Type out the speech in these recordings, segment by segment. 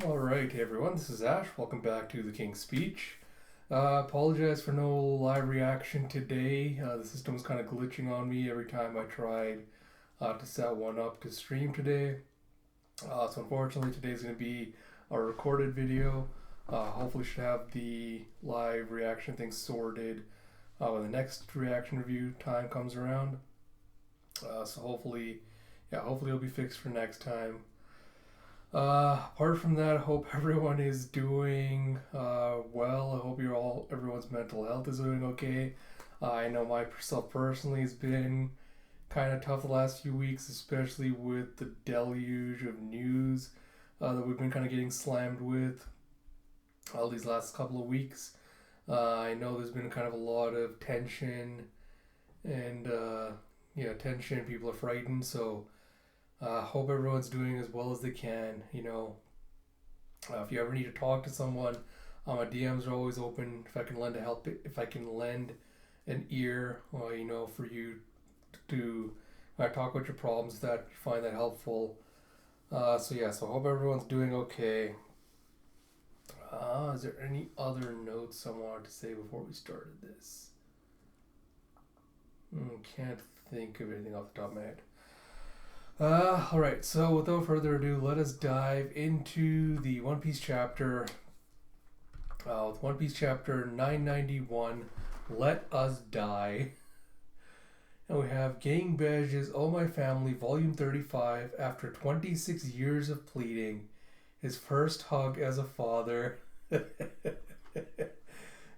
Alright, hey everyone, this is Ash. Welcome back to The King's Speech. Apologize for no live reaction today. The system was kind of glitching on me every time I tried to set one up to stream today. So unfortunately, today's going to be a recorded video. Hopefully should have the live reaction thing sorted when the next reaction review time comes around. So hopefully it'll be fixed for next time. Apart from that, I hope everyone is doing well. I hope everyone's mental health is doing okay. I know myself personally has been kind of tough the last few weeks, especially with the deluge of news that we've been kind of getting slammed with all these last couple of weeks. I know there's been kind of a lot of tension and tension. People are frightened, so hope everyone's doing as well as they can. If you ever need to talk to someone, my DMs are always open. If I can lend an ear, for you to talk about your problems, that you find that helpful. So hope everyone's doing okay. Is there any other notes I wanted to say before we started this? Can't think of anything off the top of my head. Alright, so without further ado, let us dive into the One Piece chapter. With One Piece chapter 991, Let Us Die. And we have Gang Bej's Oh My Family, volume 35, after 26 years of pleading, his first hug as a father. And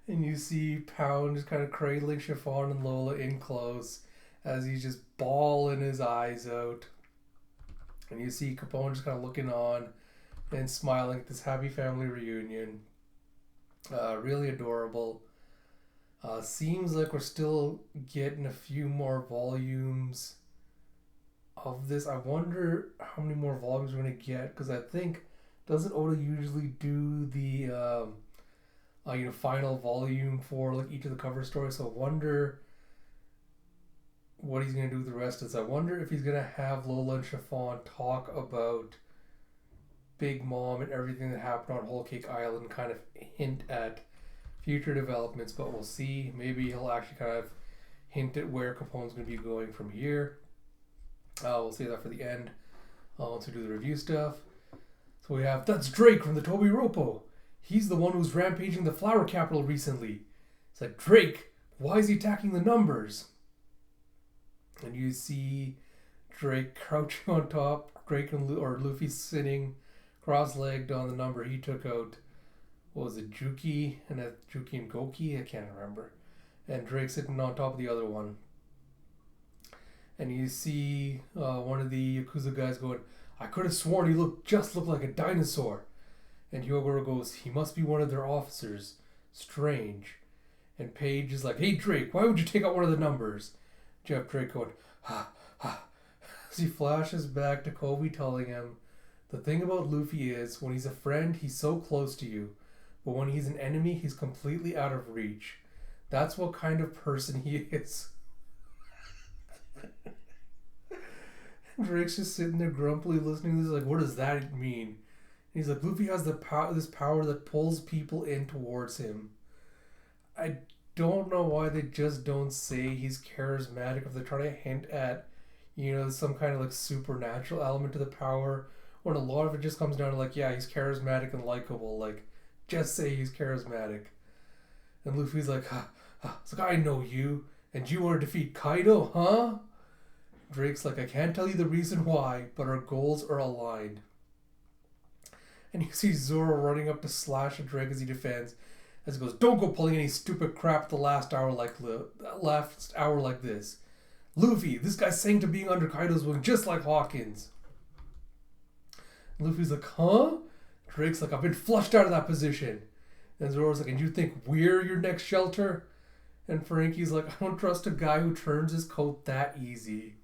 you see Pound just kind of cradling Chiffon and Lola in close as he's just bawling his eyes out. And you see Capone just kind of looking on and smiling at this happy family reunion. Really adorable. Seems like we're still getting a few more volumes of this. I wonder how many more volumes we're going to get, because I think, doesn't Oda usually do the final volume for like each of the cover stories? So I wonder what he's going to do with the rest of this. I wonder if he's going to have Lola and Chiffon talk about Big Mom and everything that happened on Whole Cake Island, kind of hint at future developments, but we'll see. Maybe he'll actually kind of hint at where Capone's going to be going from here. We'll save that for the end once we do the review stuff. So we have, that's Drake from the Toby Roppo. He's the one who's rampaging the flower capital recently. It's like, Drake, why is he attacking the numbers? And you see Drake crouching on top, Luffy sitting cross-legged on the number he took out. What was it, Juki and Goki? I can't remember. And Drake sitting on top of the other one. And you see one of the Yakuza guys going, I could have sworn he looked like a dinosaur. And Hyogoro goes, he must be one of their officers. Strange. And Paige is like, hey Drake, why would you take out one of the numbers? Jeff Drake going, ha, ha. As he flashes back to Kobe telling him, the thing about Luffy is, when he's a friend, he's so close to you. But when he's an enemy, he's completely out of reach. That's what kind of person he is. Drake's just sitting there grumpily listening to this, like, what does that mean? And he's like, Luffy has this power that pulls people in towards him. I don't know why they just don't say he's charismatic, if they're trying to hint at, some kind of like supernatural element to the power, when a lot of it just comes down to like, yeah, he's charismatic and likable, like, just say he's charismatic. And Luffy's like, it's like, I know you, and you want to defeat Kaido, huh? Drake's like, I can't tell you the reason why, but our goals are aligned. And you see Zoro running up to slash at Drake as he defends, as he goes, don't go pulling any stupid crap the last hour like this. Luffy, this guy's saying to being under Kaido's wing just like Hawkins. And Luffy's like, huh? Drake's like, I've been flushed out of that position. And Zoro's like, and you think we're your next shelter? And Frankie's like, I don't trust a guy who turns his coat that easy.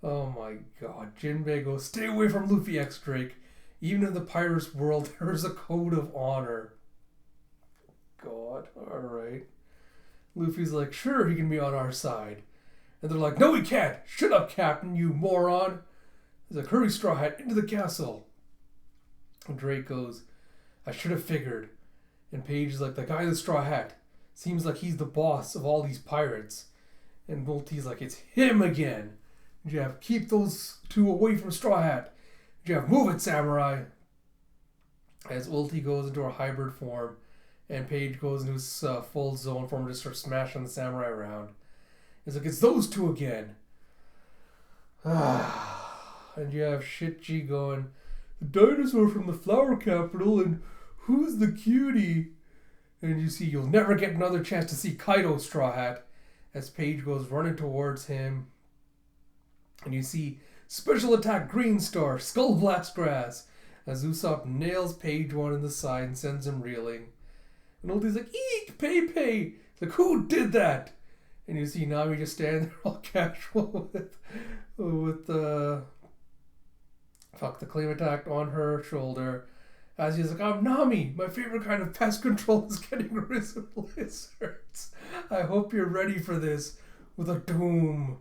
Oh my god. Jinbei goes, stay away from Luffy X Drake. Even in the pirates world, there's a code of honor. God, alright. Luffy's like, sure, he can be on our side. And they're like, no, he can't. Shut up, Captain, you moron. He's like, hurry, Straw Hat, into the castle. And Drake goes, I should have figured. And Paige is like, the guy in the straw hat. Seems like he's the boss of all these pirates. And Ulti's like, it's him again. Jeff, keep those two away from Straw Hat. Jeff, move it, samurai. As Ulti goes into her hybrid form, and Paige goes into his full zone form to start smashing the samurai around. He's like, it's those two again. And you have Shitji going, the dinosaur from the flower capital, and who's the cutie? And you see, you'll never get another chance to see Kaido, Straw Hat. As Paige goes running towards him. And you see Special Attack Green Star, Skull Blast Grass. As Usopp nails Paige one in the side and sends him reeling. And Ulti's like, eek, Pei. It's like, who did that? And you see Nami just standing there all casual with the claim attack on her shoulder. As he's like, I'm Nami. My favorite kind of pest control is getting rid of lizards. I hope you're ready for this with a doom.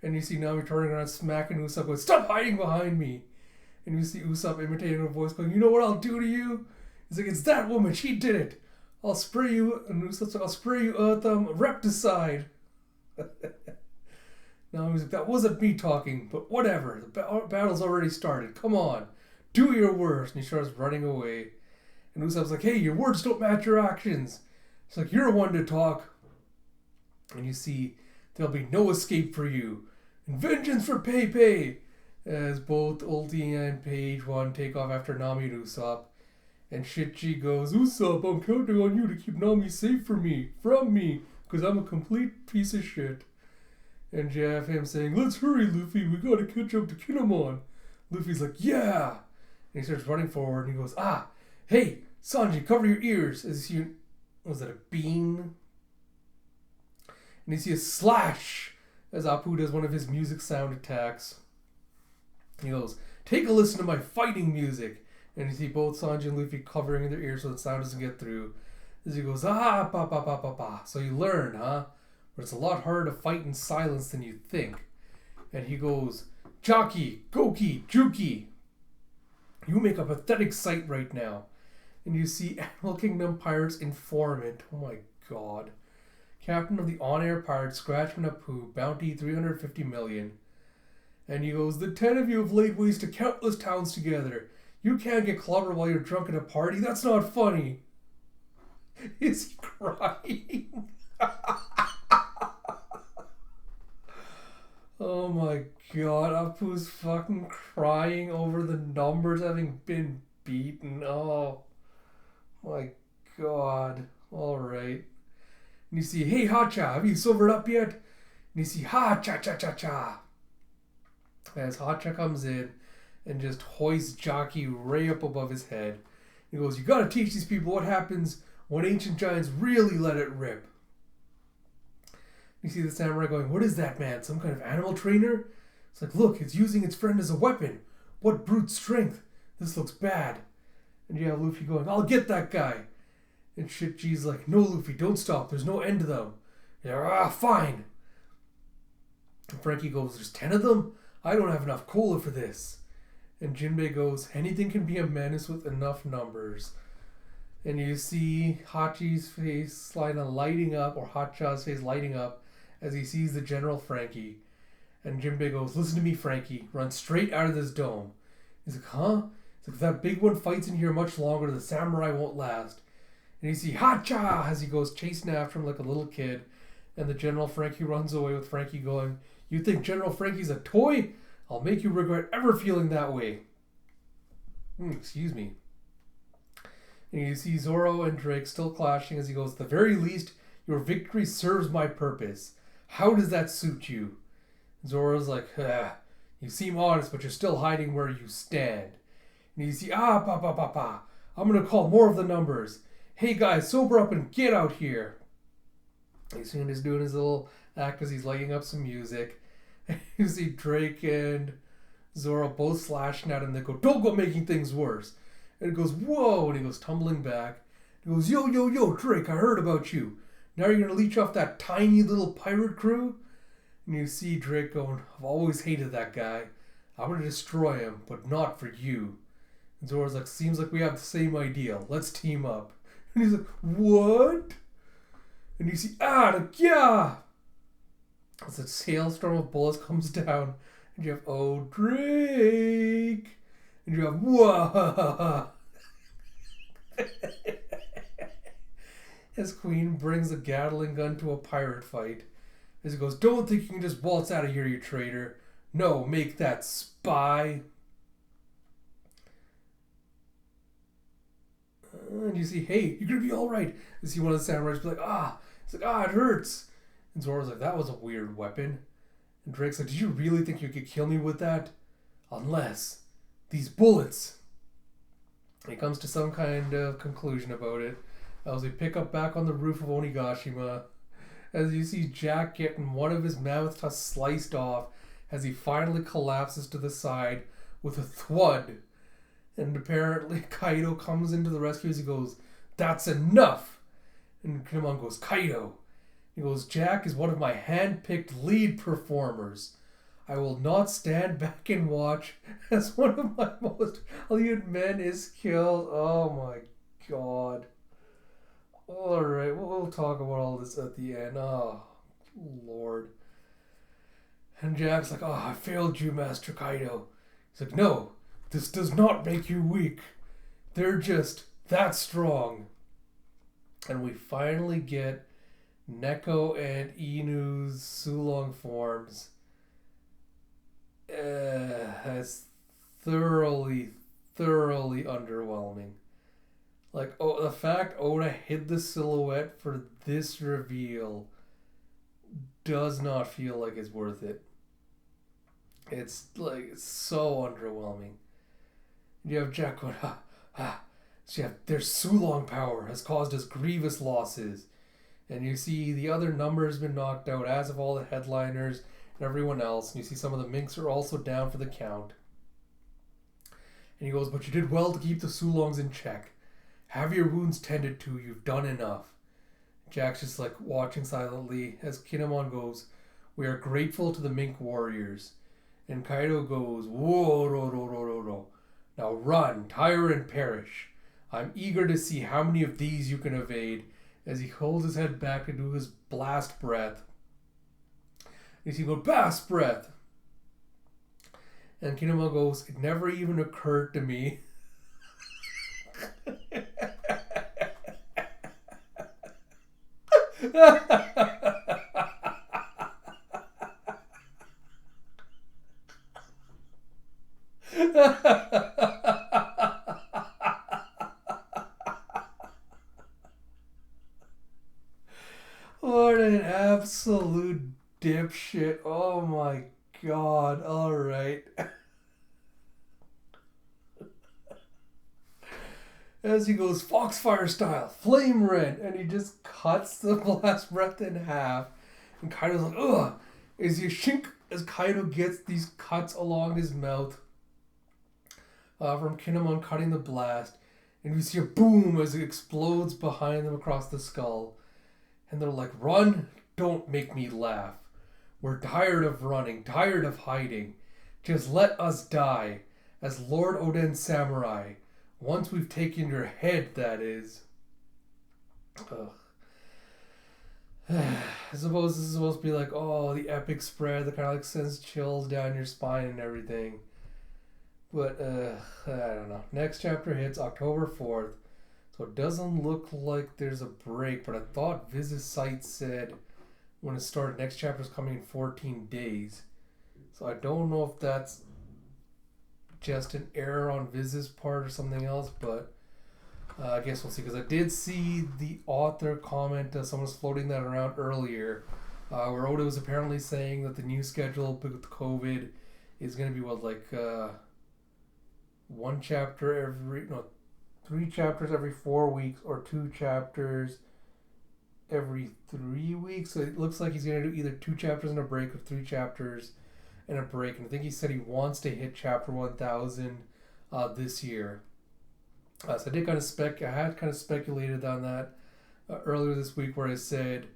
And you see Nami turning around, smacking Usopp, going, stop hiding behind me. And you see Usopp imitating her voice, going, you know what I'll do to you? He's like, it's that woman. She did it. I'll spray you. And Usopp's like, I'll spray you with Repticide. Nami's like, that wasn't me talking, but whatever. The battle's already started. Come on. Do your worst. And he starts running away. And Usopp's like, hey, your words don't match your actions. It's like, you're one to talk. And you see, there'll be no escape for you. And vengeance for Pei. As both Ulti and Paige want to take off after Nami and Usopp. And Shitji goes, Usopp, I'm counting on you to keep Nami safe from me, because I'm a complete piece of shit. And you have him saying, let's hurry, Luffy, we gotta catch up to Kinemon. Luffy's like, yeah. And he starts running forward and he goes, hey, Sanji, cover your ears. As you see, was that a beam? And you see a slash as Apu does one of his music sound attacks. He goes, take a listen to my fighting music. And you see both Sanji and Luffy covering their ears so the sound doesn't get through. As he goes, pa, pa, pa, pa, pa. So you learn, huh? But it's a lot harder to fight in silence than you think. And he goes, Jockey, Goki, Juki. You make a pathetic sight right now. And you see Animal Kingdom Pirates Informant. Oh my god. Captain of the on-air pirates, Scratchman Apu, bounty 350 million. And he goes, the 10 of you have laid waste to countless towns together. You can't get clobbered while you're drunk at a party? That's not funny. Is he crying? Oh my god, Apu's fucking crying over the numbers having been beaten. Oh my god. Alright. And you see, hey Hacha, have you sobered up yet? And you see, Ha-cha-cha-cha-cha. As Hacha comes in and just hoists Jockey right up above his head. He goes, you gotta teach these people what happens when ancient giants really let it rip. You see the samurai going, what is that, man? Some kind of animal trainer? It's like, look, it's using its friend as a weapon. What brute strength? This looks bad. And you have Luffy going, I'll get that guy. And Shitji's like, no, Luffy, don't stop. There's no end to them. Yeah, fine. And Frankie goes, there's 10 of them? I don't have enough cola for this. And Jinbei goes, anything can be a menace with enough numbers. And you see Hachi's face lighting up, or Hacha's face lighting up, as he sees the General Frankie. And Jinbei goes, listen to me, Frankie. Run straight out of this dome. He's like, huh? He's like, if that big one fights in here much longer, the samurai won't last. And you see Hacha as he goes chasing after him like a little kid. And the General Frankie runs away with Frankie going, you think General Frankie's a toy? I'll make you regret ever feeling that way. Excuse me. And you see Zoro and Drake still clashing as he goes, at the very least, your victory serves my purpose. How does that suit you? Zoro's like, you seem honest, but you're still hiding where you stand. And you see, pa, pa, pa, pa. I'm going to call more of the numbers. Hey guys, sober up and get out here. He's doing his little act as he's lighting up some music. You see Drake and Zoro both slashing at him. They go, don't go making things worse. And it goes, whoa, and he goes tumbling back. He goes, yo, Drake, I heard about you. Now you're going to leech off that tiny little pirate crew? And you see Drake going, I've always hated that guy. I'm going to destroy him, but not for you. And Zoro's like, seems like we have the same idea. Let's team up. And he's like, what? And you see, yeah! As a hailstorm of bullets comes down, and you have, oh, Drake! And you have, wah! As Queen brings a Gatling gun to a pirate fight. As he goes, don't think you can just waltz out of here, you traitor. No, make that spy. And you see, hey, you're going to be alright. You see one of the samurais be like, He's like, it hurts. And Zoro's like, that was a weird weapon. And Drake's like, did you really think you could kill me with that? Unless these bullets. And he comes to some kind of conclusion about it. As we pick up back on the roof of Onigashima, as you see Jack getting one of his mammoth tusks sliced off as he finally collapses to the side with a thwud. And apparently Kaido comes into the rescue as he goes, that's enough! And Kinemon goes, Kaido. He goes, Jack is one of my hand-picked lead performers. I will not stand back and watch as one of my most valued men is killed. Oh my god. Alright, we'll talk about all this at the end. Oh, Lord. And Jack's like, I failed you, Master Kaido. He's like, no, this does not make you weak. They're just that strong. And we finally get Neko and Inu's Sulong forms. It's thoroughly underwhelming. Like, the fact Oda hid the silhouette for this reveal does not feel like it's worth it. It's so underwhelming. You have Jack going, So their Sulong power has caused us grievous losses. And you see the other number has been knocked out, as have all the headliners and everyone else. And you see some of the minks are also down for the count. And he goes, but you did well to keep the Sulongs in check. Have your wounds tended to, you've done enough. Jack's just like watching silently as Kinemon goes, we are grateful to the mink warriors. And Kaido goes, whoa, ro. Now run, tire and perish. I'm eager to see how many of these you can evade, as he holds his head back to do his blast breath. And he goes, blast breath! And Kinemon goes, it never even occurred to me. What an absolute dipshit. Oh my god. Alright. As he goes, Foxfire style, flame rend, and he just cuts the blast breath in half. And Kaido's like, ugh! As you shink, as Kaido gets these cuts along his mouth from Kinemon cutting the blast. And we see a boom as it explodes behind them across the skull. And they're like, run, don't make me laugh. We're tired of running, tired of hiding. Just let us die, as Lord Oden Samurai. Once we've taken your head, that is. Ugh. I suppose this is supposed to be like, the epic spread that kind of like sends chills down your spine and everything. But, I don't know. Next chapter hits October 4th. So it doesn't look like there's a break, but I thought Viz's site said when it started, next chapter is coming in 14 days. So I don't know if that's just an error on Viz's part or something else, but I guess we'll see. Because I did see the author comment, someone was floating that around earlier, where Oda was apparently saying that the new schedule with COVID is going to be three chapters every 4 weeks, or 2 chapters every 3 weeks. So it looks like he's going to do either 2 chapters and a break or 3 chapters and a break. And I think he said he wants to hit chapter 1000 this year. So I did I had kind of speculated on that earlier this week, where I said,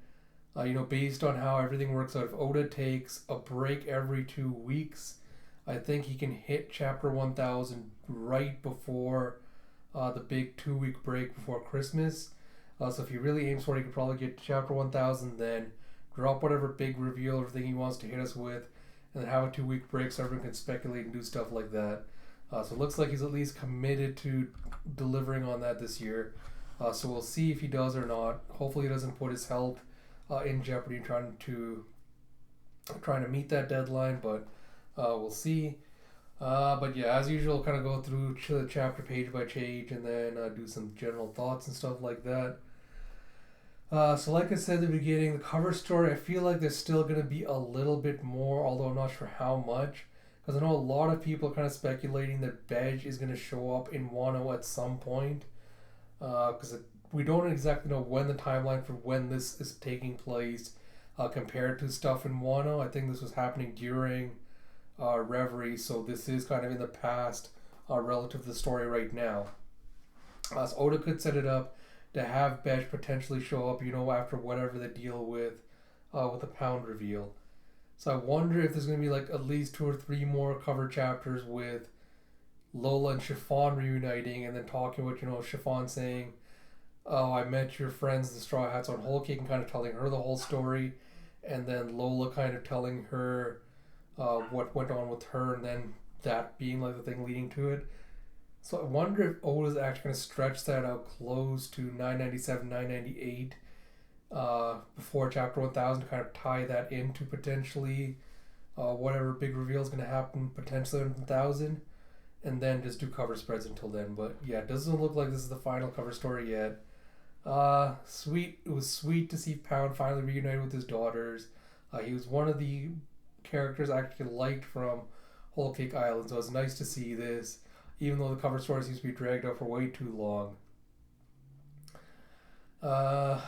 based on how everything works out, if Oda takes a break every 2 weeks, I think he can hit chapter 1000 right before the big 2 week break before Christmas. So if he really aims for it, he could probably get to chapter 1000, then drop whatever big reveal or thing he wants to hit us with, and then have a 2 week break so everyone can speculate and do stuff like that. So it looks like he's at least committed to delivering on that this year. So we'll see if he does or not. Hopefully he doesn't put his health in jeopardy trying to meet that deadline, but we'll see. But yeah, as usual, kind of go through the chapter page by page and then do some general thoughts and stuff like that. So like I said at the beginning, the cover story, I feel like there's still going to be a little bit more, although I'm not sure how much. Because I know a lot of people are kind of speculating that Bej is going to show up in Wano at some point. Because we don't exactly know when the timeline for when this is taking place compared to stuff in Wano. I think this was happening during Reverie, so this is kind of in the past relative to the story right now. So Oda could set it up to have Bej potentially show up, after whatever the deal with the Pound reveal. So I wonder if there's going to be like at least 2 or 3 more cover chapters with Lola and Chiffon reuniting and then talking about, Chiffon saying, "Oh, I met your friends, the Straw Hats," on Whole Cake, and kind of telling her the whole story, and then Lola kind of telling her what went on with her, and then that being like the thing leading to it. So I wonder if Oda's actually going to stretch that out close to 997, 998 before chapter 1000 to kind of tie that into potentially whatever big reveal is going to happen potentially in 1000, and then just do cover spreads until then. But yeah, it doesn't look like this is the final cover story yet. Sweet. It was sweet to see Pound finally reunited with his daughters. He was one of the characters I actually liked from Whole Cake Island, so it's nice to see this, even though the cover story seems to be dragged out for way too long. So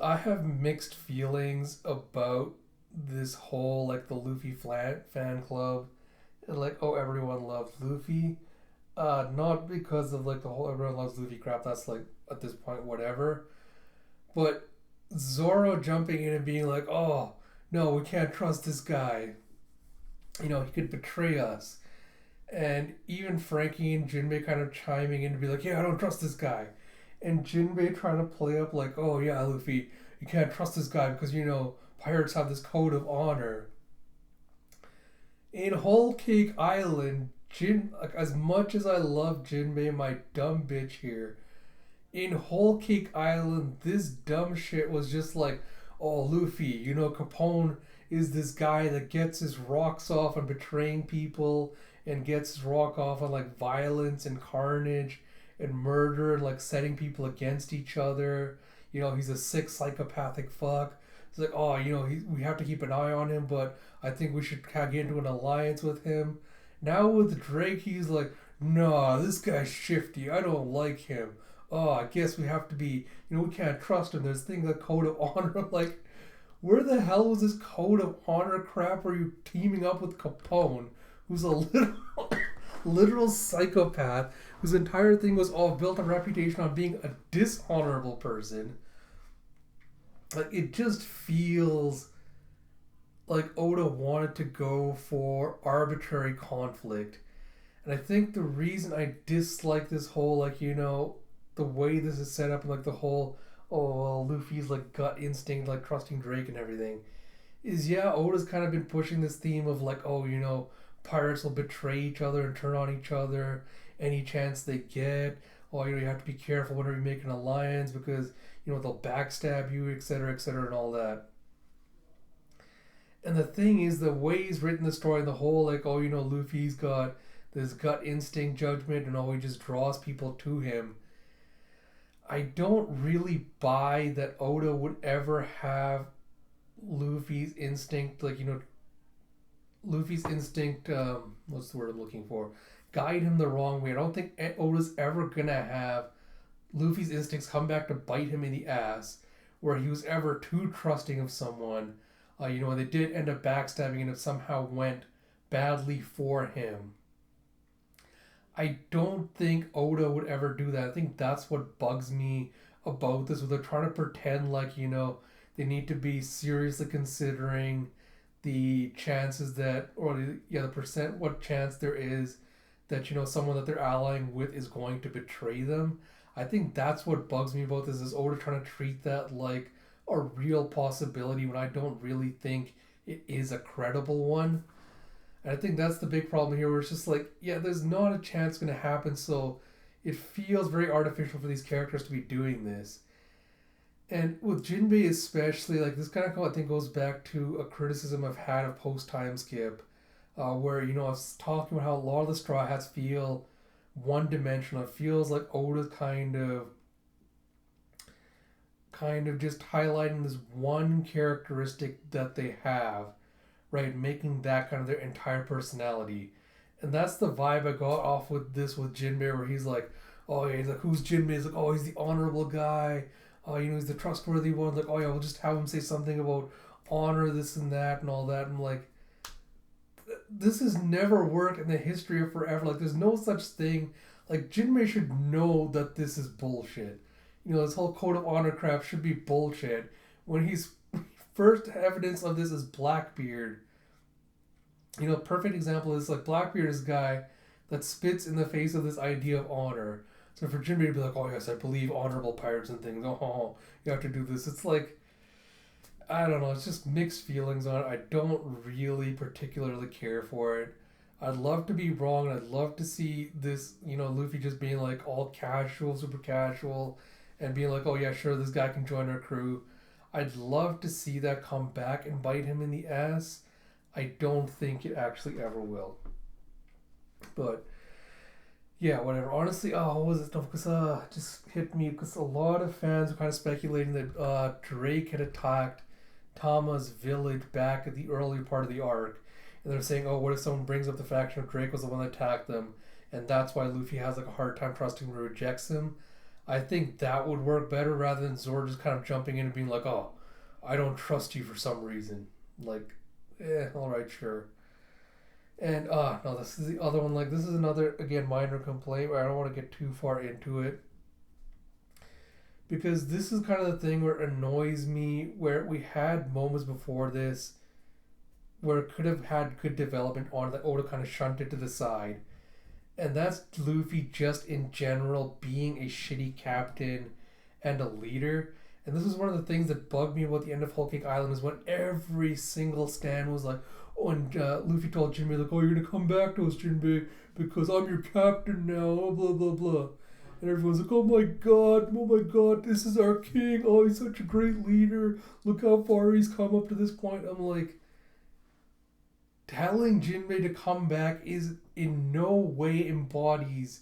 I have mixed feelings about this whole, like, the Luffy fan club, and like, oh, everyone loves Luffy. Not because of like the whole everyone loves Luffy crap, that's like at this point whatever, but Zoro jumping in and being like, "Oh no, we can't trust this guy. He could betray us." And even Frankie and Jinbei kind of chiming in to be like, "Yeah, I don't trust this guy." And Jinbei trying to play up like, "Oh yeah, Luffy, you can't trust this guy because pirates have this code of honor." In Whole Cake Island, like, as much as I love Jinbei, my dumb bitch here, in Whole Cake Island, this dumb shit was just like, "Oh, Luffy, Capone is this guy that gets his rocks off on betraying people and gets his rock off on like violence and carnage and murder and like setting people against each other. He's a sick psychopathic fuck." It's like, "Oh, we have to keep an eye on him, but I think we should get into an alliance with him." Now with Drake, he's like, "Nah, this guy's shifty. I don't like him. Oh, I guess we have to be, we can't trust him. There's things like code of honor." I'm like, where the hell was this code of honor crap? Were you teaming up with Capone, who's a literal psychopath, whose entire thing was all built on reputation on being a dishonorable person? Like, it just feels like Oda wanted to go for arbitrary conflict. And I think the reason I dislike this whole, like, the way this is set up, and like the whole, oh, well, Luffy's like gut instinct, like trusting Drake and everything, is Oda's kind of been pushing this theme of like, oh, pirates will betray each other and turn on each other any chance they get. Oh, you have to be careful whenever you make an alliance because, they'll backstab you, etc., and all that. And the thing is, the way he's written the story, the whole, like, oh, Luffy's got this gut instinct judgment and he just draws people to him. I don't really buy that Oda would ever have Luffy's instinct, like, Luffy's instinct, what's the word I'm looking for? Guide him the wrong way. I don't think Oda's ever gonna have Luffy's instincts come back to bite him in the ass, where he was ever too trusting of someone. And they did end up backstabbing and it somehow went badly for him. I don't think Oda would ever do that. I think that's what bugs me about this, where they're trying to pretend like, they need to be seriously considering the chances that, or the percent, what chance there is that someone that they're allying with is going to betray them. I think that's what bugs me about this is Oda trying to treat that like a real possibility when I don't really think it is a credible one. And I think that's the big problem here, where it's just like, yeah, there's not a chance going to happen, so it feels very artificial for these characters to be doing this. And with Jinbei especially, like this kind of I think goes back to a criticism I've had of post time skip, where I was talking about how a lot of the Straw Hats feel one dimensional. It feels like Oda's kind of just highlighting this one characteristic that they have, right? Making that kind of their entire personality. And that's the vibe I got off with this with Jinbei, where he's like, oh yeah, he's like, who's Jinbei? He's like, oh, he's the honorable guy. He's the trustworthy one. Like, oh yeah, we'll just have him say something about honor, this and that, and all that. And like, this has never worked in the history of forever. Like, there's no such thing. Like, Jinbei should know that this is bullshit. This whole code of honor crap should be bullshit. When he's first evidence of this is Blackbeard. Perfect example is like Blackbeard is a guy that spits in the face of this idea of honor. So for Jinbei to be like, oh yes, I believe honorable pirates and things. Oh, you have to do this. It's like, I don't know. It's just mixed feelings on it. I don't really particularly care for it. I'd love to be wrong. I'd love to see this, Luffy just being like all casual, super casual, and being like, oh yeah, sure, this guy can join our crew. I'd love to see that come back and bite him in the ass. I don't think it actually ever will. But yeah, whatever. Honestly, what was it? Because just hit me because a lot of fans were kind of speculating that Drake had attacked Tama's village back at the early part of the arc, and they're saying, oh, what if someone brings up the fact that Drake was the one that attacked them, and that's why Luffy has like a hard time trusting him and rejects him. I think that would work better rather than Zoro just kind of jumping in and being like, oh, I don't trust you for some reason. Like, alright, sure. And no, this is the other one. Like, this is another, again, minor complaint where I don't want to get too far into it, because this is kind of the thing where it annoys me, where we had moments before this where it could have had good development on that Oda kind of shunted to the side. And that's Luffy just in general being a shitty captain and a leader. And this is one of the things that bugged me about the end of Whole Cake Island, is when every single stand was like, oh, and Luffy told Jinbei, like, oh, you're going to come back to us, Jinbei, because I'm your captain now, blah, blah, blah. And everyone's like, oh my god, this is our king. Oh, he's such a great leader. Look how far he's come up to this point. I'm like, telling Jinbei to come back is in no way embodies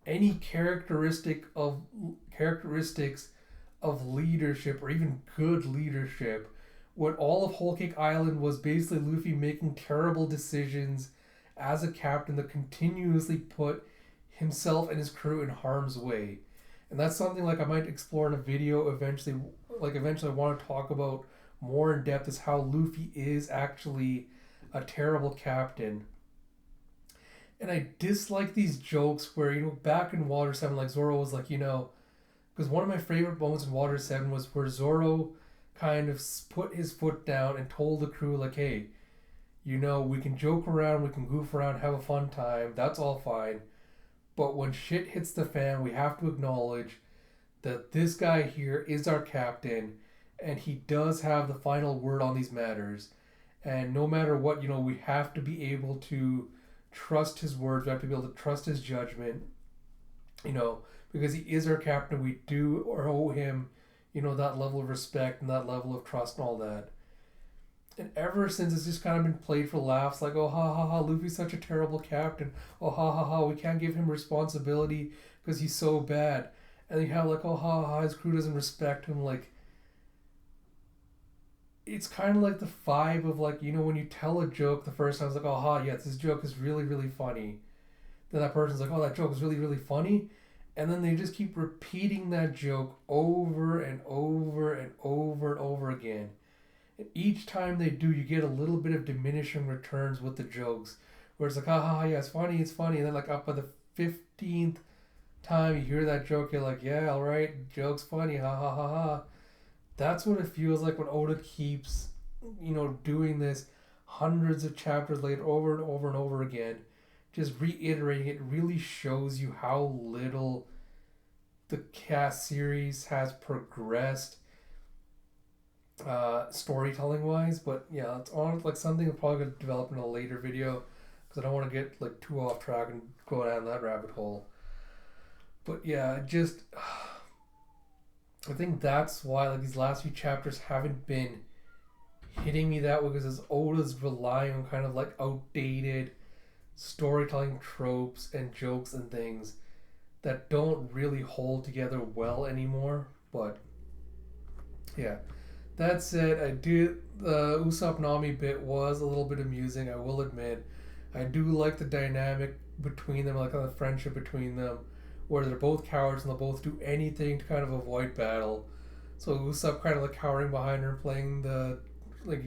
any characteristics of leadership or even good leadership. When all of Whole Cake Island was basically Luffy making terrible decisions as a captain that continuously put himself and his crew in harm's way. And that's something like I might explore in a video eventually. Like, eventually I want to talk about more in depth, is how Luffy is actually a terrible captain. And I dislike these jokes where, back in Water 7, like, Zoro was like, because one of my favorite moments in Water 7 was where Zoro kind of put his foot down and told the crew, like, hey, we can joke around, we can goof around, have a fun time, that's all fine. But when shit hits the fan, we have to acknowledge that this guy here is our captain, and he does have the final word on these matters. And no matter what, we have to be able to trust his words. We have to be able to trust his judgment, because he is our captain. We do owe him, that level of respect and that level of trust and all that. And ever since, it's just kind of been played for laughs, like, oh, ha, ha, ha, Luffy's such a terrible captain. Oh, ha, ha, ha, we can't give him responsibility because he's so bad. And you have, like, oh, ha, ha, his crew doesn't respect him. Like, it's kind of like the vibe of, like, when you tell a joke the first time, it's like, oh, ha, yes, this joke is really, really funny. Then that person's like, oh, that joke is really, really funny. And then they just keep repeating that joke over and over and over and over again. And each time they do, you get a little bit of diminishing returns with the jokes. Where it's like, ha, ha, ha, yeah, it's funny. And then, like, up by the 15th time you hear that joke, you're like, yeah, all right, joke's funny, ha, ha, ha, ha. That's what it feels like when Oda keeps, doing this. hundreds of chapters later, over and over and over again, just reiterating it really shows you how little the cast series has progressed storytelling wise. But yeah, it's on like something I'm probably gonna develop in a later video because I don't want to get like too off track and go down that rabbit hole. But yeah, just I think that's why like these last few chapters haven't been hitting me that way, because as Oda's relying on kind of like outdated storytelling tropes and jokes and things that don't really hold together well anymore. But yeah, that said, I do the Usopp Nami bit was a little bit amusing. I will admit, I do like the dynamic between them, like the friendship between them, where they're both cowards and they'll both do anything to kind of avoid battle. So Usopp kind of like cowering behind her, playing the like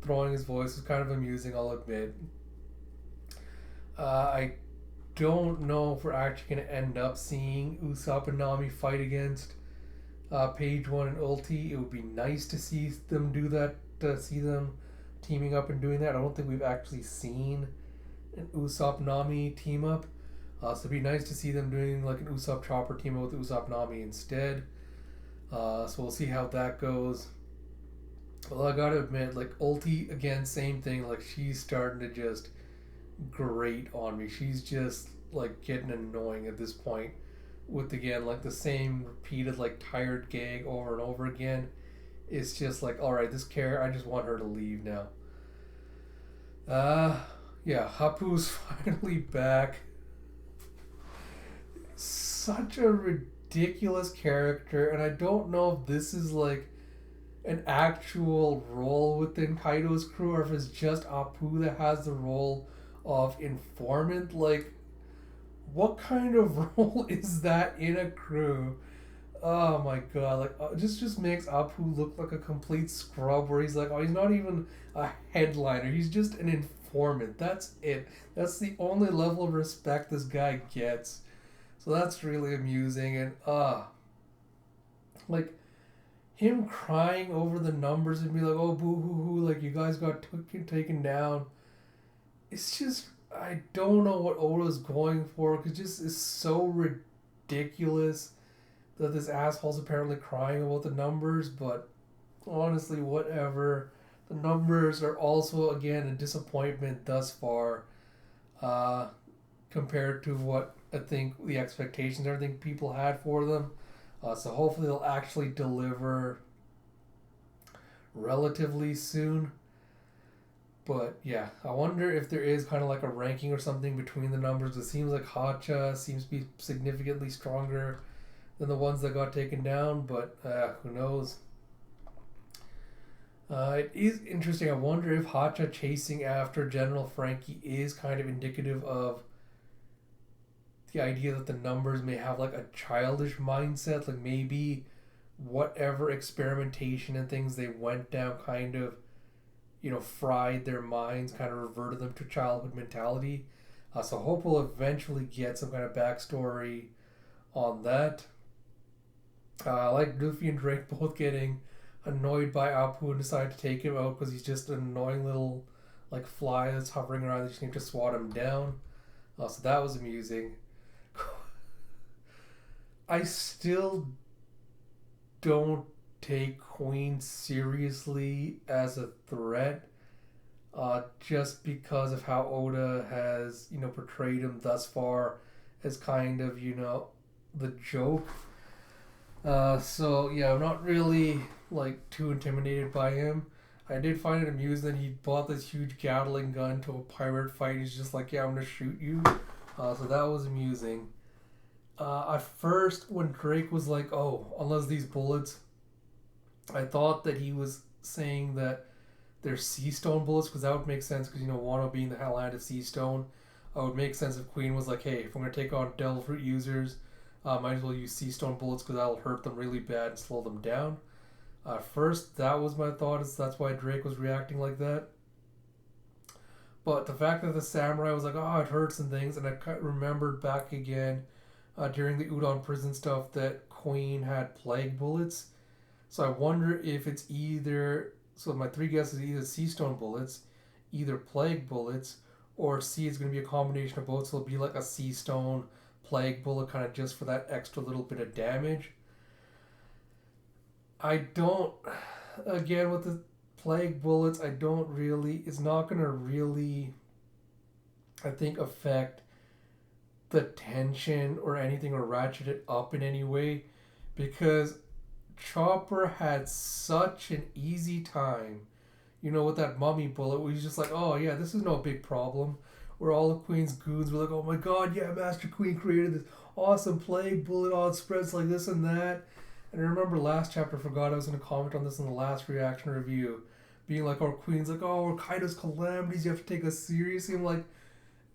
throwing his voice is kind of amusing. I'll admit. I don't know if we're actually going to end up seeing Usopp and Nami fight against Page One and Ulti. It would be nice to see them do that, to see them teaming up and doing that. I don't think we've actually seen an Usopp Nami team up. So it'd be nice to see them doing like an Usopp Chopper team up with Usopp Nami instead. So we'll see how that goes. Well, I gotta admit, like Ulti again, same thing. Like she's starting to just grate on me. She's just like getting annoying at this point. With again like the same repeated like tired gag over and over again. It's just like, all right, this character, I just want her to leave now. Yeah, Hapu's finally back. Such a ridiculous character, and I don't know if this is like an actual role within Kaido's crew or if it's just Apu that has the role of informant. Like, what kind of role is that in a crew? Oh my god! Like, just makes Apu look like a complete scrub. Where he's like, oh, he's not even a headliner. He's just an informant. That's it. That's the only level of respect this guy gets. So that's really amusing, and like him crying over the numbers and be like, oh boo hoo hoo, like you guys got taken down. It's just, I don't know what Oda's going for, because just is so ridiculous that this asshole's apparently crying about the numbers. But honestly, whatever. The numbers are also again a disappointment thus far, compared to what I think the expectations everything people had for them. So hopefully they'll actually deliver relatively soon. But yeah, I wonder if there is kind of like a ranking or something between the numbers. It seems like Hacha seems to be significantly stronger than the ones that got taken down, but who knows? It is interesting. I wonder if Hacha chasing after General Frankie is kind of indicative of the idea that the numbers may have like a childish mindset. Like maybe whatever experimentation and things they went down kind of, fried their minds, kind of reverted them to childhood mentality. So hope we'll eventually get some kind of backstory on that. I like Luffy and Drake both getting annoyed by Apu and decide to take him out because he's just an annoying little like fly that's hovering around. They just need to swat him down. So that was amusing. I still don't take Queen seriously as a threat, just because of how Oda has, portrayed him thus far as kind of, the joke. So yeah, I'm not really like too intimidated by him. I did find it amusing that he bought this huge Gatling gun to a pirate fight. He's just like, yeah, I'm gonna shoot you. So that was amusing. At first, when Drake was like, oh, unless these bullets, I thought that he was saying that they're sea stone bullets, because that would make sense, because, Wano being the land of sea stone, it would make sense if Queen was like, hey, if I'm going to take on Devil Fruit users, might as well use sea stone bullets, because that'll hurt them really bad and slow them down. First, that was my thought, is that's why Drake was reacting like that. But the fact that the samurai was like, oh, it hurts and things, and I remembered back again during the Udon prison stuff that Queen had plague bullets. So I wonder if it's either, so my three guesses, either sea stone bullets, either plague bullets, or C is going to be a combination of both. So it'll be like a sea stone plague bullet, kind of just for that extra little bit of damage. I don't, again, with the plague bullets, I don't really, it's not going to really, I think, affect the tension or anything or ratchet it up in any way, because Chopper had such an easy time, with that mummy bullet where he's just like, oh yeah, this is no big problem. Where all the Queen's goons were like, oh my god, yeah, Master Queen created this awesome plague bullet, oh, it spreads like this and that. And I remember last chapter, forgot I was going to comment on this in the last reaction review, being like, our Queen's like, oh, Kaido's calamities, you have to take us seriously. I'm like,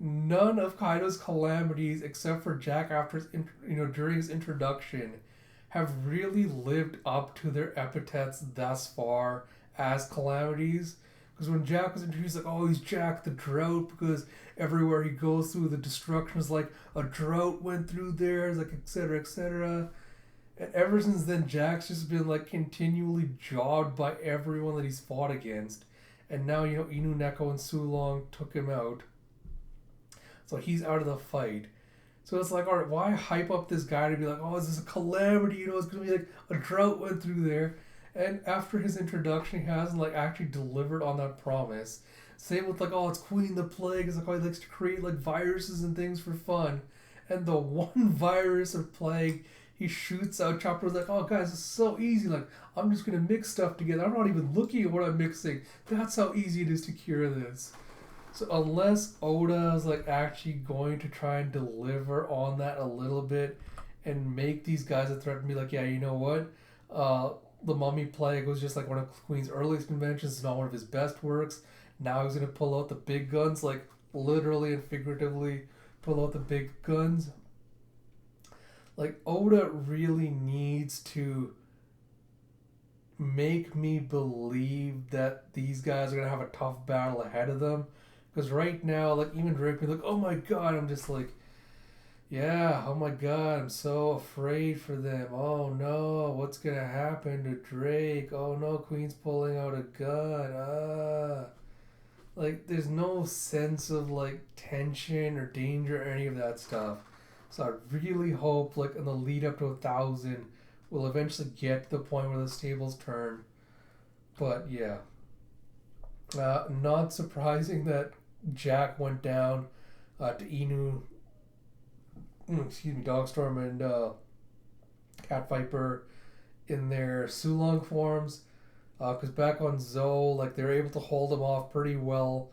none of Kaido's calamities, except for Jack after his, during his introduction, have really lived up to their epithets thus far as calamities. Because when Jack was introduced, like, oh, he's Jack the Drought, because everywhere he goes through, the destruction is like a drought went through there, it's like, etc., etc. And ever since then, Jack's just been like continually jobbed by everyone that he's fought against. And now, Inu, Neko, and Sulong took him out. So he's out of the fight. So it's like, alright, why hype up this guy to be like, oh, is this a calamity? It's going to be like a drought went through there. And after his introduction, he hasn't like actually delivered on that promise. Same with like, oh, it's Queen the Plague. It's like, oh, he likes to create like viruses and things for fun. And the one virus of plague he shoots out, Chopper's like, oh guys, it's so easy. Like, I'm just gonna mix stuff together. I'm not even looking at what I'm mixing. That's how easy it is to cure this. So unless Oda is like actually going to try and deliver on that a little bit and make these guys a threat and be like, yeah, you know what? The Mummy Plague was just like one of Queen's earliest inventions. It's not one of his best works. Now he's going to pull out the big guns, like literally and figuratively pull out the big guns. Like, Oda really needs to make me believe that these guys are going to have a tough battle ahead of them. Because right now, like, even Drake be like, oh my god, I'm just like, yeah, oh my god, I'm so afraid for them. Oh no, what's going to happen to Drake? Oh no, Queen's pulling out a gun. Like, there's no sense of, like, tension or danger or any of that stuff. So I really hope, like, in the lead up to 1,000, we'll eventually get to the point where the tables turn. But, yeah. Not surprising that Jack went down to Inu, Dogstorm and Cat Viper in their Sulong forms. Because back on Zoe, like, they're able to hold him off pretty well,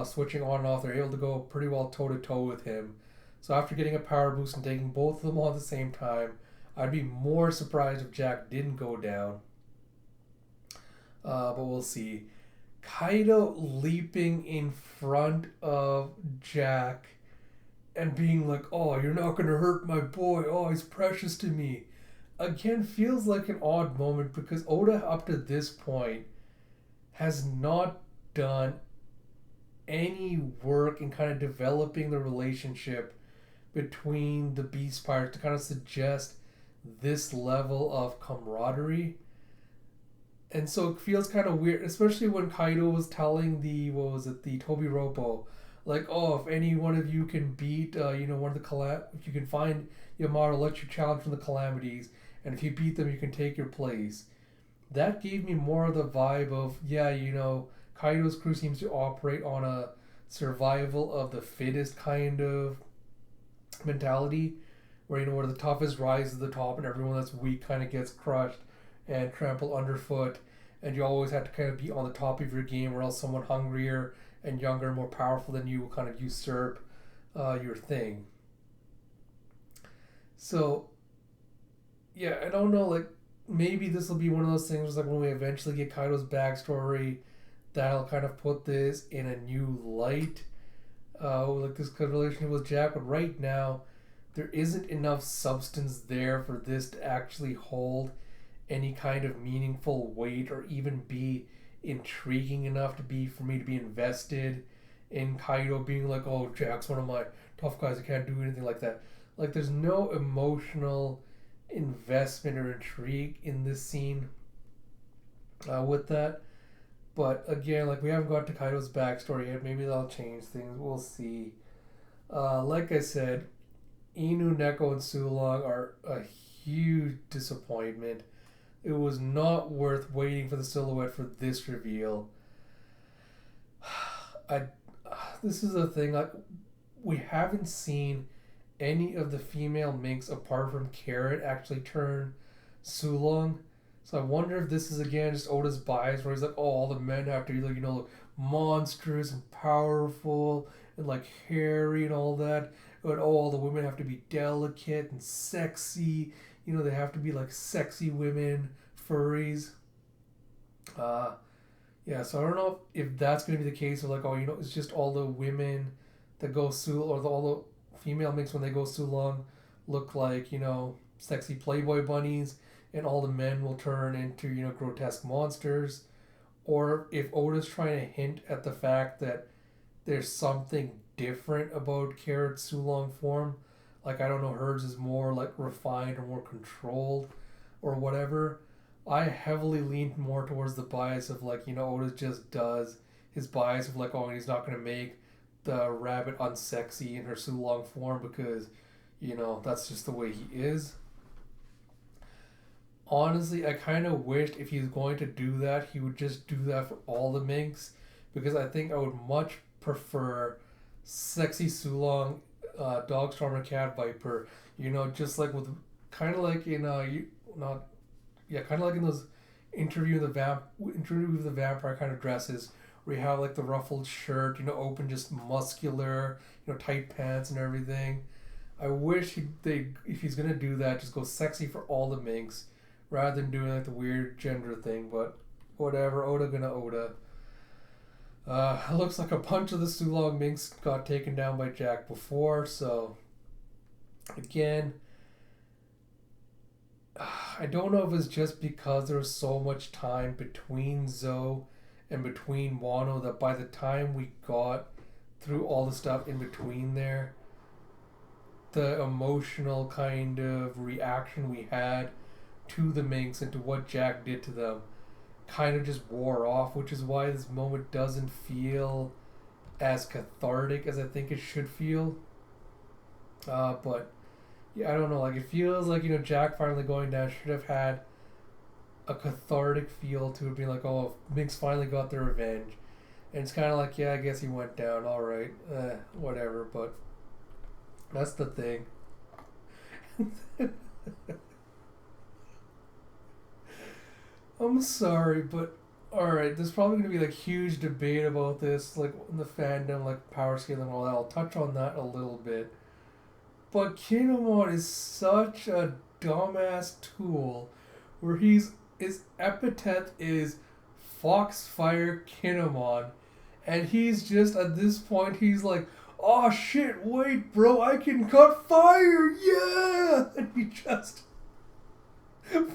switching on and off. They're able to go pretty well toe-to-toe with him. So after getting a power boost and taking both of them on at the same time, I'd be more surprised if Jack didn't go down. But we'll see. Kaido leaping in front of Jack and being like, oh, you're not going to hurt my boy. Oh, he's precious to me. Again, feels like an odd moment because Oda, up to this point, has not done any work in kind of developing the relationship between the Beast Pirates to kind of suggest this level of camaraderie. And so it feels kind of weird, especially when Kaido was telling the Tobiropo, like, oh, if any one of you can beat, one of the if you can find Yamato, let you challenge from the calamities, and if you beat them, you can take your place. That gave me more of the vibe of, yeah, Kaido's crew seems to operate on a survival of the fittest kind of mentality, where where the toughest rise to the top and everyone that's weak kind of gets crushed and trampled underfoot, and you always have to kind of be on the top of your game, or else someone hungrier and younger, more powerful than you will kind of usurp your thing. So, yeah, I don't know, like, maybe this will be one of those things, like, when we eventually get Kaido's backstory, that'll kind of put this in a new light, like this relationship with Jack. But right now, there isn't enough substance there for this to actually hold any kind of meaningful weight or even be intriguing enough for me to be invested in Kaido being like, oh, Jack's one of my tough guys, I can't do anything like that. Like, there's no emotional investment or intrigue in this scene with that. But again, like we haven't got to Kaido's backstory yet. Maybe that'll change things. We'll see. Like I said, Inu, Neko, and Sulong are a huge disappointment. It was not worth waiting for the silhouette for this reveal. I this is the thing. Like we haven't seen any of the female minks apart from Carrot actually turn Sulong. So I wonder if this is again just Oda's bias, where he's like, oh, all the men have to be like, monstrous and powerful and like hairy and all that. But all the women have to be delicate and sexy. They have to be like sexy women, furries. Yeah, so I don't know if that's going to be the case, or like, oh, it's just all the women that go all the female minks when they go Sulong look like, sexy Playboy bunnies, and all the men will turn into, grotesque monsters. Or if Oda's trying to hint at the fact that there's something different about Carrot's Sulong form. Like, I don't know, hers is more like refined or more controlled or whatever. I heavily leaned more towards the bias of like, Oda just does his bias of like, oh, he's not going to make the rabbit unsexy in her Sulong form because, that's just the way he is. Honestly, I kind of wished if he's going to do that, he would just do that for all the minks, because I think I would much prefer sexy Sulong, Dogstorm, and Cat Viper. Just like with kind of like in kind of like in those interview with the vampire kind of dresses, where you have like the ruffled shirt, open, just muscular, tight pants and everything. I wish if he's gonna do that, just go sexy for all the minks, rather than doing like the weird gender thing. But whatever, Oda gonna Oda. It looks like a bunch of the Sulong minks got taken down by Jack before, so again, I don't know if it's just because there was so much time between Zoe and between Wano that by the time we got through all the stuff in between there, the emotional kind of reaction we had to the minks and to what Jack did to them kind of just wore off, which is why this moment doesn't feel as cathartic as I think it should feel. But yeah, I don't know. Like, it feels like, Jack finally going down should have had a cathartic feel to it, being like, oh, Minx finally got their revenge. And it's kind of like, yeah, I guess he went down. All right, whatever. But that's the thing. I'm sorry, but alright, there's probably going to be like huge debate about this, like in the fandom, like power scale and all that. I'll touch on that a little bit. But Kinemon is such a dumbass tool, where his epithet is Foxfire Kinemon, and he's just at this point he's like, oh shit, wait bro, I can cut fire, yeah, and he just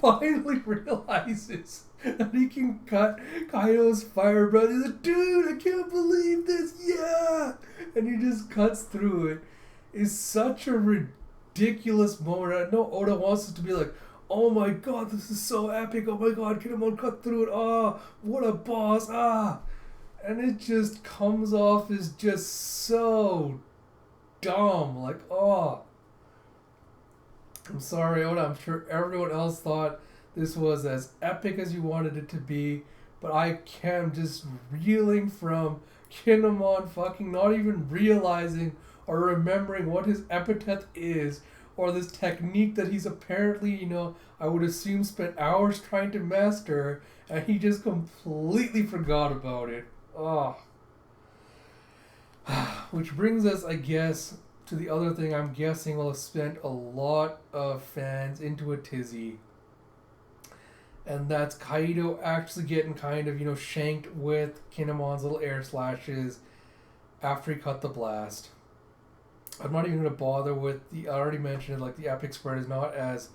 finally realizes that he can cut Kaido's fire breath. He's like, dude, I can't believe this, yeah! And he just cuts through it. It's such a ridiculous moment. I know Oda wants it to be like, oh my god, this is so epic, oh my god, Kinemon cut through it, ah, what a boss, ah! And it just comes off as just so dumb, like, oh. I'm sorry, Oda. I'm sure everyone else thought this was as epic as you wanted it to be, but I am just reeling from Kinemon fucking not even realizing or remembering what his epithet is, or this technique that he's apparently, I would assume spent hours trying to master, and he just completely forgot about it. Oh. Which brings us, I guess, to the other thing I'm guessing will have sent a lot of fans into a tizzy. And that's Kaido actually getting kind of, shanked with Kinemon's little air slashes after he cut the blast. I'm not even going to bother with I already mentioned it, like the epic spread is not as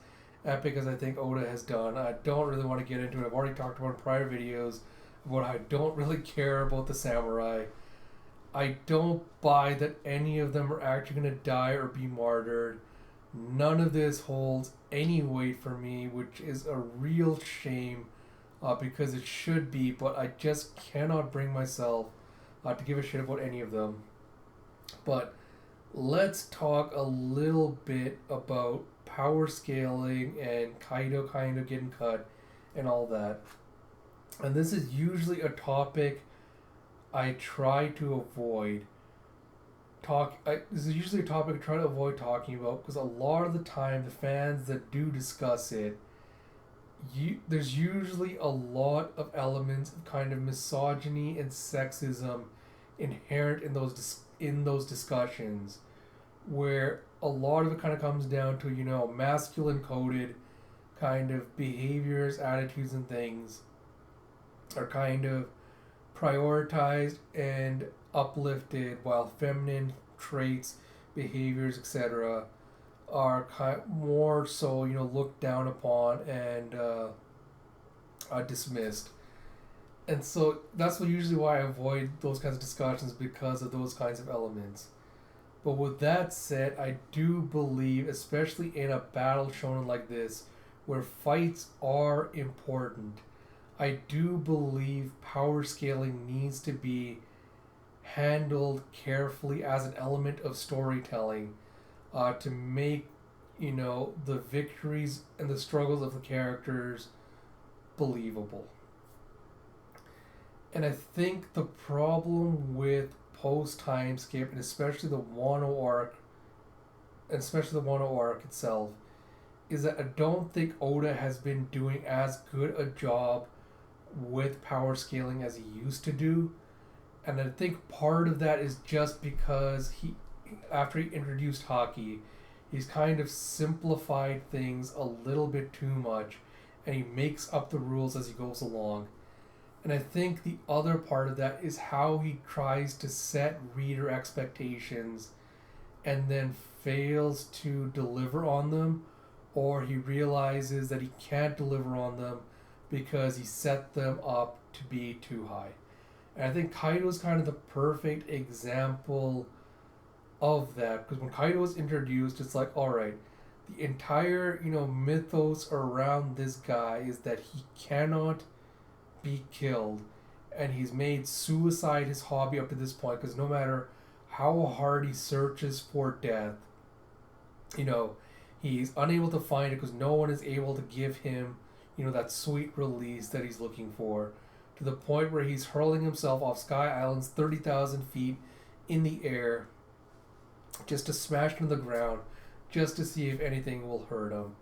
epic as I think Oda has done. I don't really want to get into it. I've already talked about in prior videos about how I don't really care about the samurai. I don't buy that any of them are actually going to die or be martyred. None of this holds any weight for me, which is a real shame. because it should be, but I just cannot bring myself to give a shit about any of them. But let's talk a little bit about power scaling and Kaido kind of getting cut and all that. And this is usually a topic I try to avoid. This is usually a topic I try to avoid talking about because a lot of the time the fans that do discuss it, there's usually a lot of elements of kind of misogyny and sexism inherent in those discussions, where a lot of it kind of comes down to masculine coded kind of behaviors, attitudes, and things are kind of prioritized and uplifted, while feminine traits, behaviors, etc., are more so looked down upon and dismissed. And so that's usually why I avoid those kinds of discussions, because of those kinds of elements. But with that said, I do believe, especially in a battle shonen like this, where fights are important, I do believe power scaling needs to be handled carefully as an element of storytelling, to make the victories and the struggles of the characters believable. And I think the problem with post time skip, and especially the Wano arc, itself, is that I don't think Oda has been doing as good a job with power scaling as he used to do. And I think part of that is just because after he introduced Haki, he's kind of simplified things a little bit too much, and he makes up the rules as he goes along. And I think the other part of that is how he tries to set reader expectations and then fails to deliver on them, or he realizes that he can't deliver on them because he set them up to be too high. And I think Kaido is kind of the perfect example of that, because when Kaido was introduced, it's like, all right, the entire mythos around this guy is that he cannot be killed, and he's made suicide his hobby up to this point, because no matter how hard he searches for death, he's unable to find it because no one is able to give him that sweet release that he's looking for, to the point where he's hurling himself off Sky Island's 30,000 feet in the air just to smash into the ground, just to see if anything will hurt him.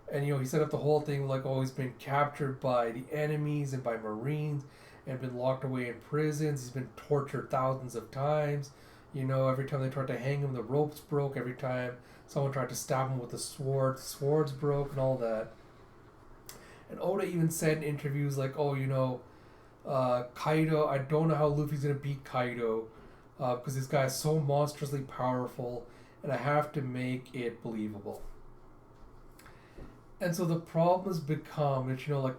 And he set up the whole thing like, oh, he's been captured by the enemies and by Marines and been locked away in prisons. He's been tortured thousands of times. Every time they tried to hang him, the ropes broke. Every time someone tried to stab him with a sword, swords broke and all that. And Oda even said in interviews like, oh, Kaido, I don't know how Luffy's going to beat Kaido, because this guy is so monstrously powerful, and I have to make it believable. And so the problem has become that,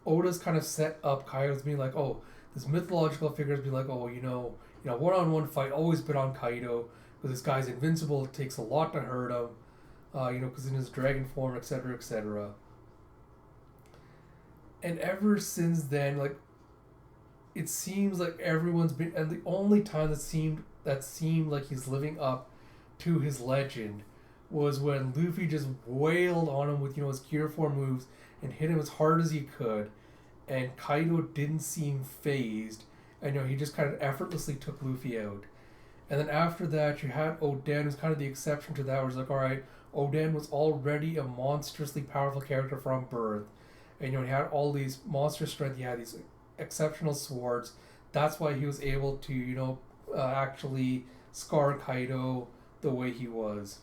Oda's kind of set up Kaido's being like, oh, this mythological figure is being like, oh, one-on-one fight, always been on Kaido, because this guy's invincible, it takes a lot to hurt him, because in his dragon form, etc., etc. And ever since then, it seems like everyone's been, and the only time that seemed like he's living up to his legend was when Luffy just wailed on him with his Gear 4 moves and hit him as hard as he could, and Kaido didn't seem phased, and he just kind of effortlessly took Luffy out. And then after that, you had Oden, who's kind of the exception to that, where it's like, alright, Oden was already a monstrously powerful character from birth, and he had all these monster strength, he had these exceptional swords. That's why he was able to actually scar Kaido the way he was.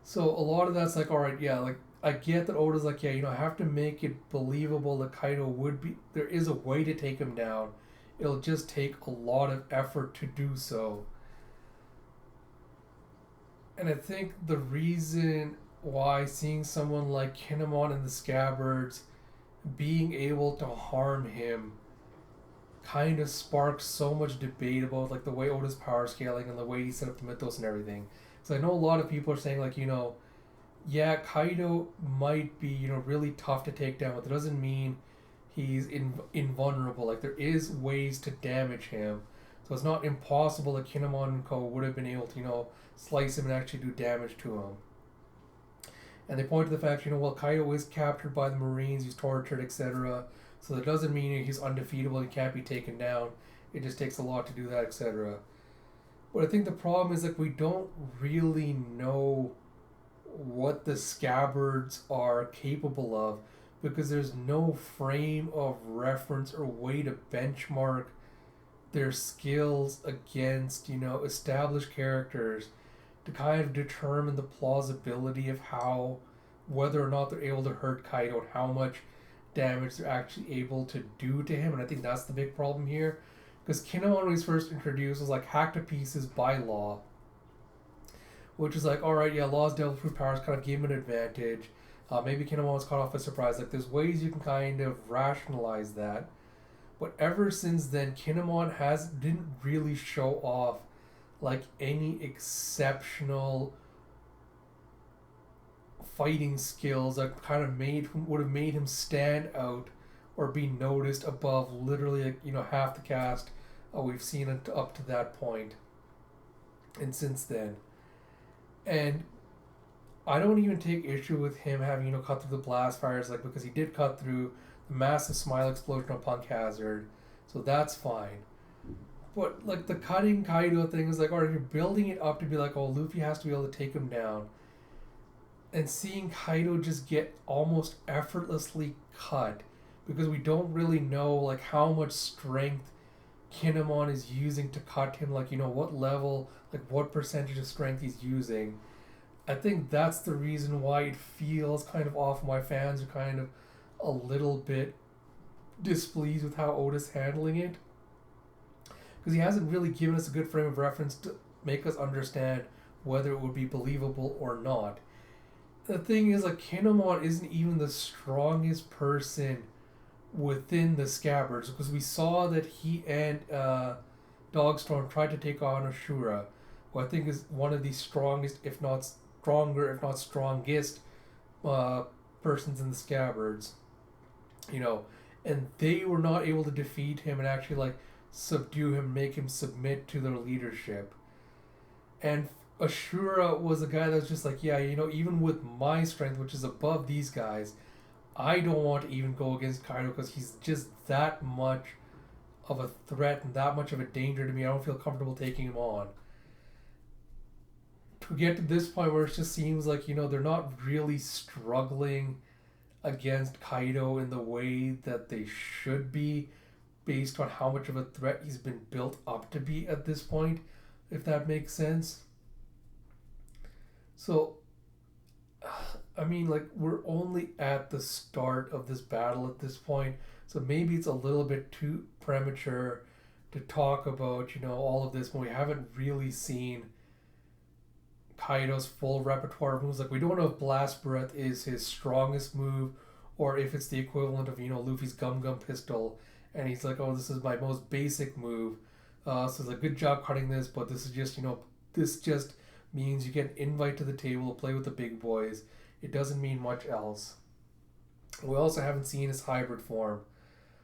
So a lot of that's like, all right, yeah, I get that Oda's like, yeah, I have to make it believable that Kaido would be, there is a way to take him down. It'll just take a lot of effort to do so. And I think the reason why seeing someone like Kinemon and the Scabbards being able to harm him kind of sparks so much debate about the way Oda's power scaling and the way he set up the mythos and everything. So I know a lot of people are saying yeah, Kaido might be, really tough to take down, but that doesn't mean he's invulnerable. Like, there is ways to damage him. So it's not impossible that Kinemon and Co. would have been able to, slice him and actually do damage to him. And they point to the fact, well, Kaido is captured by the Marines, he's tortured, etc. So that doesn't mean he's undefeatable, he can't be taken down. It just takes a lot to do that, etc. But I think the problem is, like, we don't really know what the scabbards are capable of because there's no frame of reference or way to benchmark their skills against, established characters to kind of determine the plausibility of how, whether or not they're able to hurt Kaido and how much damage they're actually able to do to him. And I think that's the big problem here. Because Kinemon, when he's first introduced, was like hacked to pieces by Law, which is like, alright, yeah, Law's devil fruit powers kind of gave him an advantage. Maybe Kinemon was caught off by surprise. Like, there's ways you can kind of rationalize that. But ever since then, Kinemon didn't really show off like any exceptional fighting skills that kind of would have made him stand out or be noticed above literally, like, half the cast we've seen it up to that point and since then. And I don't even take issue with him having, cut through the blast fires, like, because he did cut through the massive smile explosion on Punk Hazard, so that's fine. But, like, the cutting Kaido thing is like, alright, you're building it up to be like, oh, Luffy has to be able to take him down. And seeing Kaido just get almost effortlessly cut because we don't really know, like, how much strength Kinemon is using to cut him, like, what level, like, what percentage of strength he's using. I think that's the reason why it feels kind of off. My fans are kind of a little bit displeased with how Oda's handling it. Because he hasn't really given us a good frame of reference to make us understand whether it would be believable or not. The thing is, like, Kinemon isn't even the strongest person within the Scabbards, because we saw that he and Dogstorm tried to take on Ashura, who I think is one of the strongest, if not stronger, if not strongest, persons in the Scabbards. And they were not able to defeat him and actually, like, subdue him, make him submit to their leadership. And Ashura was a guy that was just like, yeah, even with my strength, which is above these guys, I don't want to even go against Kaido because he's just that much of a threat and that much of a danger to me. I don't feel comfortable taking him on. To get to this point where it just seems like, they're not really struggling against Kaido in the way that they should be based on how much of a threat he's been built up to be at this point, if that makes sense. So, I mean, like, we're only at the start of this battle at this point, so maybe it's a little bit too premature to talk about, all of this when we haven't really seen Kaido's full repertoire of moves. Like, we don't know if Blast Breath is his strongest move or if it's the equivalent of, Luffy's Gum Gum Pistol, and he's like, oh, this is my most basic move. So it's a good job cutting this, but this is just, this just means you get an invite to the table to play with the big boys. It doesn't mean much else. We also haven't seen his hybrid form.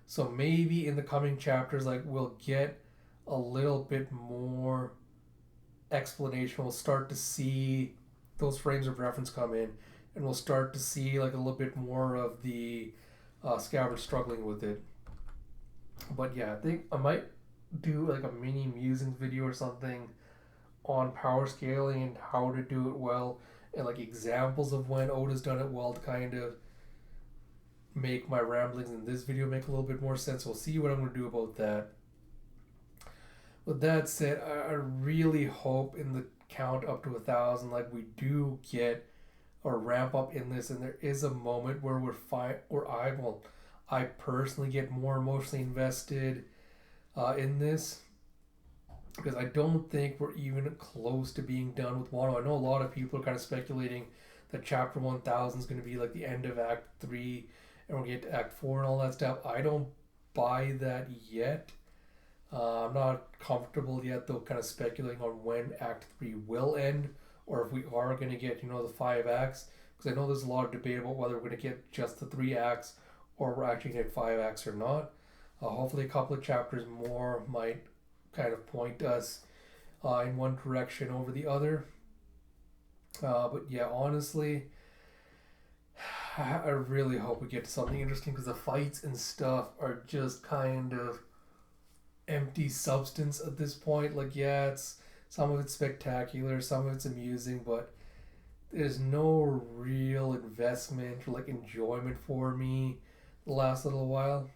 So maybe in the coming chapters, like, we'll get a little bit more explanation. We'll start to see those frames of reference come in, and we'll start to see, like, a little bit more of the Scabbard struggling with it. But yeah, I think I might do like a mini musings video or something on power scaling and how to do it well, and like examples of when Oda's done it well to kind of make my ramblings in this video make a little bit more sense. We'll see what I'm going to do about that. With that said, I really hope in the count up to 1,000, like, we do get a ramp up in this, and there is a moment where I personally get more emotionally invested in this, because I don't think we're even close to being done with Wano. I know a lot of people are kind of speculating that chapter 1000 is going to be like the end of Act 3 and we'll get to Act 4 and all that stuff. I don't buy that yet. I'm not comfortable yet, though, kind of speculating on when Act 3 will end, or if we are going to get, the 5 acts, because I know there's a lot of debate about whether we're going to get just the 3 acts or we're actually going to get 5 acts or not. Hopefully, a couple of chapters more might kind of point us in one direction over the other. But yeah, honestly, I really hope we get to something interesting because the fights and stuff are just kind of empty substance at this point. Like, yeah, it's some of it's spectacular, some of it's amusing, but there's no real investment or like enjoyment for me the last little while.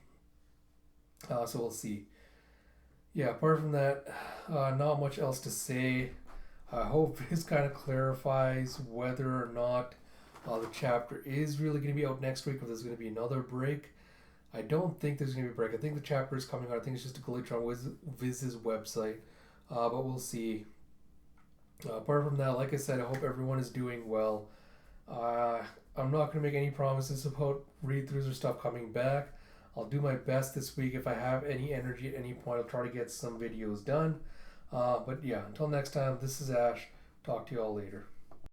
So we'll see. Yeah, apart from that, not much else to say. I hope this kind of clarifies whether or not the chapter is really going to be out next week, or there's going to be another break. I don't think there's going to be a break. I think the chapter is coming out. I think it's just a glitch on Viz's website, but we'll see. Apart from that, like I said, I hope everyone is doing well. I'm not going to make any promises about read-throughs or stuff coming back. I'll do my best this week. If I have any energy at any point, I'll try to get some videos done. But yeah, until next time, this is Ash. Talk to you all later.